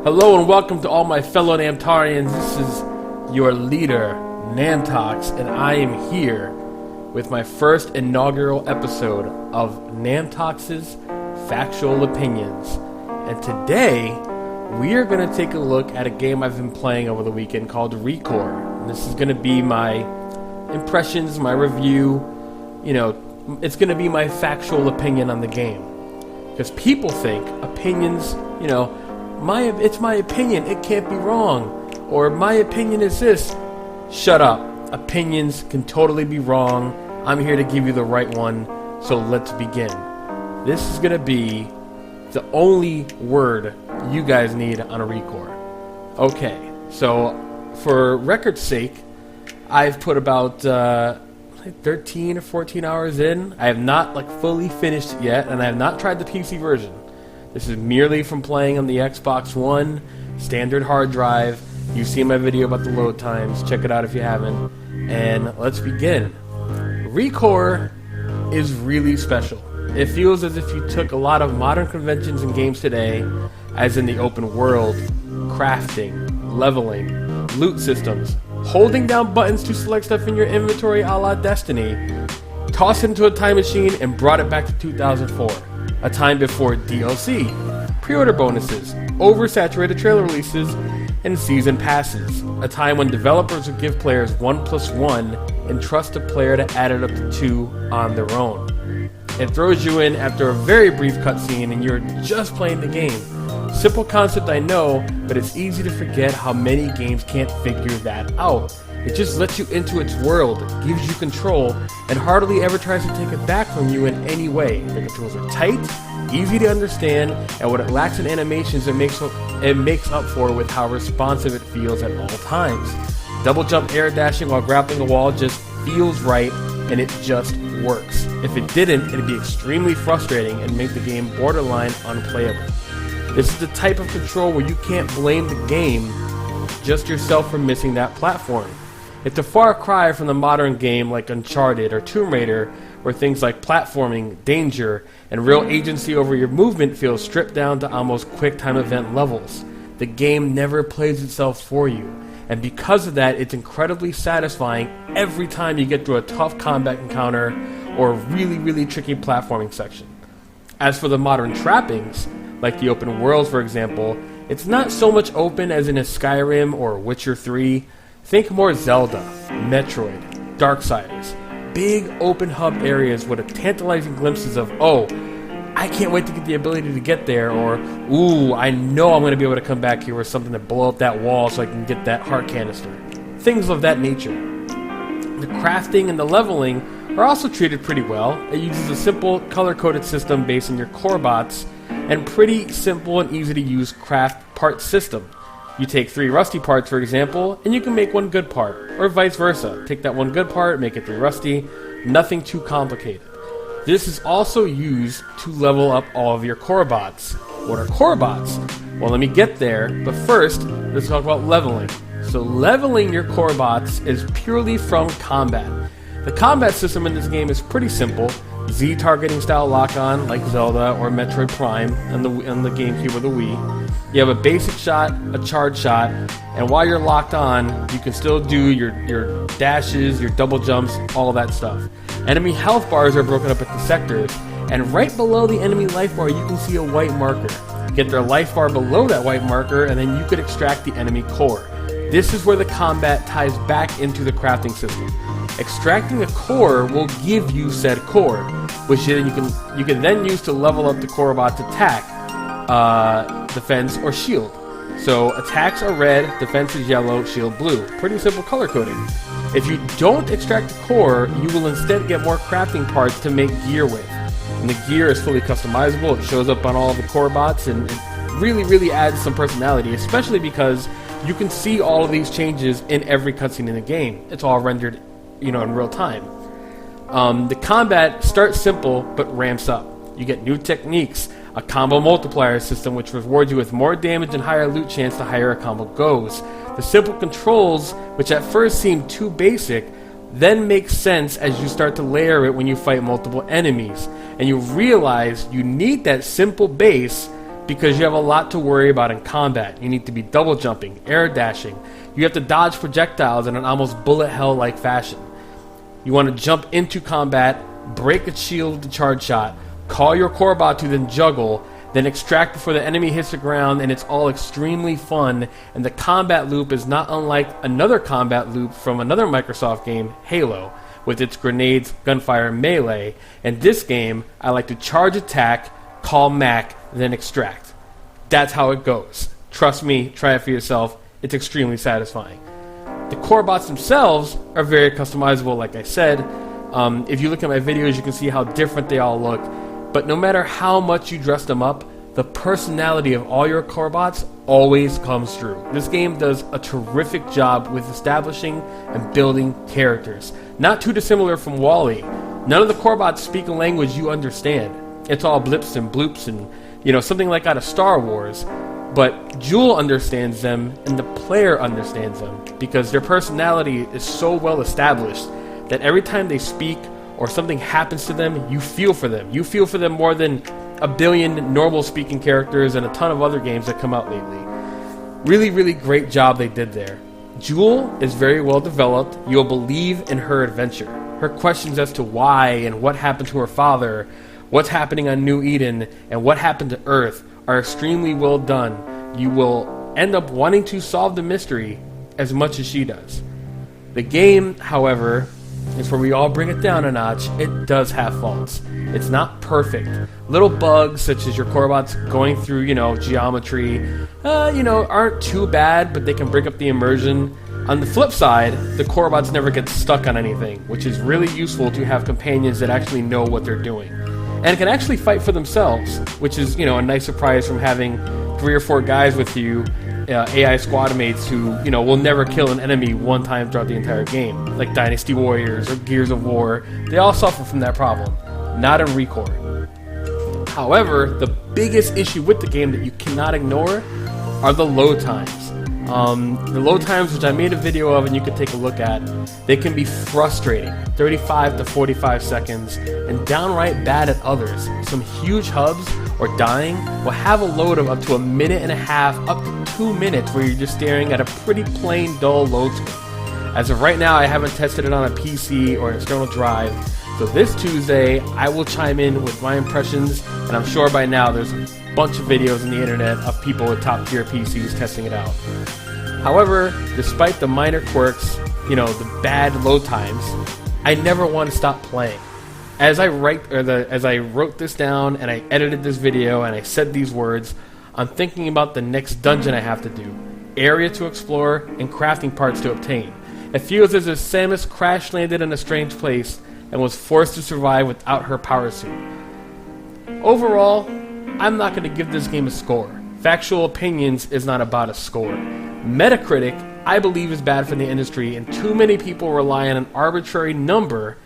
Hello and welcome to all my fellow Namtarians. This is your leader, Namtox, and I am here with my first inaugural episode of Namtox's Factual Opinions. And today, we are going to take a look at a game I've been playing over the weekend called Recore. And this is going to be my impressions, my review, it's going to be my factual opinion on the game. Because people think opinions, it's my opinion, it can't be wrong. Or my opinion is this. Shut up. Opinions can totally be wrong. I'm here to give you the right one, so let's begin. This is going to be the only word you guys need on a Recore. Okay, so for record's sake, I've put about 13 or 14 hours in. I have not fully finished it yet, and I have not tried the PC version. This is merely from playing on the Ep.1 standard hard drive. You've seen my video about the load times. Check it out if you haven't. And let's begin. Recore is really special. It feels as if you took a lot of modern conventions in games today, as in the open world, crafting, leveling, loot systems, holding down buttons to select stuff in your inventory a la Destiny, tossed it into a time machine and brought it back to 2004, a time before DLC, pre-order bonuses, oversaturated trailer releases, and season passes, a time when developers would give players 1+1 and trust a player to add it up to 2 on their own. It throws you in after a very brief cutscene and you're just playing the game. Simple concept, I know, but it's easy to forget how many games can't figure that out. It just lets you into its world, gives you control, and hardly ever tries to take it back from you in any way. The controls are tight, easy to understand, and what it lacks in animations it makes up for with how responsive it feels at all times. Double jump air dashing while grappling a wall just feels right, and it just works. If it didn't, it'd be extremely frustrating and make the game borderline unplayable. This is the type of control where you can't blame the game, just yourself for missing that platform. It's a far cry from the modern game like Uncharted or Tomb Raider, where things like platforming, danger, and real agency over your movement feel stripped down to almost quick time event levels. The game never plays itself for you, and because of that, it's incredibly satisfying every time you get through a tough combat encounter or a really tricky platforming section. As for the modern trappings, like the open worlds for example, it's not so much open as in a Skyrim or Witcher 3. Think more Zelda, Metroid, Darksiders. Big open hub areas with tantalizing glimpses of, oh, I can't wait to get the ability to get there, or, ooh, I know I'm going to be able to come back here with something to blow up that wall so I can get that heart canister. Things of that nature. The crafting and the leveling are also treated pretty well. It uses a simple color-coded system based on your core bots, and pretty simple and easy to use craft part system. You take 3 rusty parts, for example, and you can make 1 good part, or vice versa. Take that 1 good part, make it 3 rusty, nothing too complicated. This is also used to level up all of your core bots. What are core bots? Well, let me get there, but first, let's talk about leveling. So leveling your core bots is purely from combat. The combat system in this game is pretty simple. Z targeting style lock-on like Zelda or Metroid Prime on the GameCube or the Wii. You have a basic shot, a charge shot, and while you're locked on, you can still do your dashes, your double jumps, all of that stuff. Enemy health bars are broken up into sectors, and right below the enemy life bar you can see a white marker. Get their life bar below that white marker, and then you could extract the enemy core. This is where the combat ties back into the crafting system. Extracting a core will give you said core, which you can then use to level up the core bot's attack, defense, or shield. So attacks are red, defense is yellow, shield blue. Pretty simple color coding. If you don't extract the core, you will instead get more crafting parts to make gear with. And the gear is fully customizable. It shows up on all of the core bots, and it really adds some personality, especially because you can see all of these changes in every cutscene in the game. It's all rendered in real time. The combat starts simple but ramps up. You get new techniques, a combo multiplier system which rewards you with more damage and higher loot chance the higher a combo goes. The simple controls, which at first seem too basic, then make sense as you start to layer it when you fight multiple enemies, and you realize you need that simple base because you have a lot to worry about in combat. You need to be double jumping, air dashing. You have to dodge projectiles in an almost bullet hell-like fashion. You want to jump into combat, break a shield with a charge shot, call your core bot to then juggle, then extract before the enemy hits the ground, and it's all extremely fun. And the combat loop is not unlike another combat loop from another Microsoft game, Halo, with its grenades, gunfire, and melee. In this game, I like to charge attack, call Mac, then extract. That's how it goes. Trust me, try it for yourself. It's extremely satisfying. The core bots themselves are very customizable, like I said. If you look at my videos, you can see how different they all look. But no matter how much you dress them up, the personality of all your core bots always comes through. This game does a terrific job with establishing and building characters. Not too dissimilar from Wall-E. None of the core bots speak a language you understand. It's all blips and bloops and, something like out of Star Wars. But Jewel understands them, and the player understands them, because their personality is so well established that every time they speak or something happens to them, you feel for them. You feel for them more than a billion normal speaking characters and a ton of other games that come out lately. Really, really great job they did there. Jewel is very well developed. You'll believe in her adventure. Her questions as to why and what happened to her father, what's happening on New Eden, and what happened to Earth are extremely well done. You will end up wanting to solve the mystery as much as she does. The game, however, is where we all bring it down a notch. It does have faults. It's not perfect. Little bugs such as your core bots going through, geometry, aren't too bad, but they can break up the immersion. On the flip side, the core bots never get stuck on anything, which is really useful to have companions that actually know what they're doing and can actually fight for themselves, which is, a nice surprise from having 3 or 4 guys with you, AI squad mates who, will never kill an enemy one time throughout the entire game, like Dynasty Warriors or Gears of War. They all suffer from that problem, not in Recore. However, the biggest issue with the game that you cannot ignore are the load times. The load times, which I made a video of and you can take a look at, they can be frustrating, 35 to 45 seconds, and downright bad at others. Some huge hubs or dying will have a load of up to 1.5 minutes, up to 2 minutes, where you're just staring at a pretty plain, dull load screen. As of right now, I haven't tested it on a PC or an external drive, so this Tuesday, I will chime in with my impressions, and I'm sure by now there's a bunch of videos on the internet of people with top-tier PCs testing it out. However, despite the minor quirks, the bad load times, I never want to stop playing. As I wrote this down and I edited this video and I said these words, I'm thinking about the next dungeon I have to do, area to explore, and crafting parts to obtain. It feels as if Samus crash landed in a strange place and was forced to survive without her power suit. Overall, I'm not going to give this game a score. Factual Opinions is not about a score. Metacritic, I believe, is bad for the industry, and too many people rely on an arbitrary number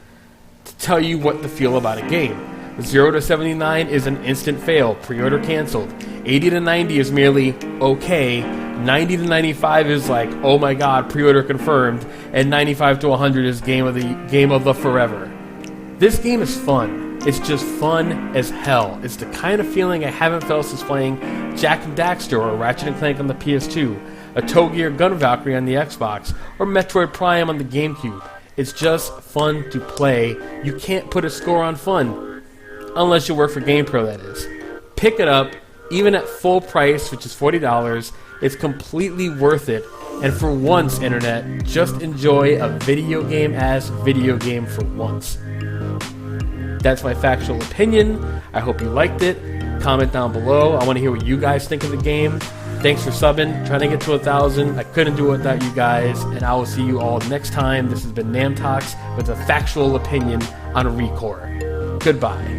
to tell you what to feel about a game. 0 to 79 is an instant fail, pre-order canceled. 80 to 90 is merely okay. 90 to 95 is like, oh my god, pre-order confirmed. And 95 to 100 is game of the forever. This game is fun. It's just fun as hell. It's the kind of feeling I haven't felt since playing Jak and Daxter or Ratchet & Clank on the PS2, a Toe Gear Gun Valkyrie on the Xbox, or Metroid Prime on the GameCube. It's just fun to play. You can't put a score on fun, unless you work for GamePro, that is. Pick it up, even at full price, which is $40. It's completely worth it. And for once, Internet, just enjoy a video game as video game for once. That's my factual opinion. I hope you liked it. Comment down below. I want to hear what you guys think of the game. Thanks for subbing. Trying to get to 1,000. I couldn't do it without you guys. And I will see you all next time. This has been Namtox with a factual opinion on Recore. Goodbye.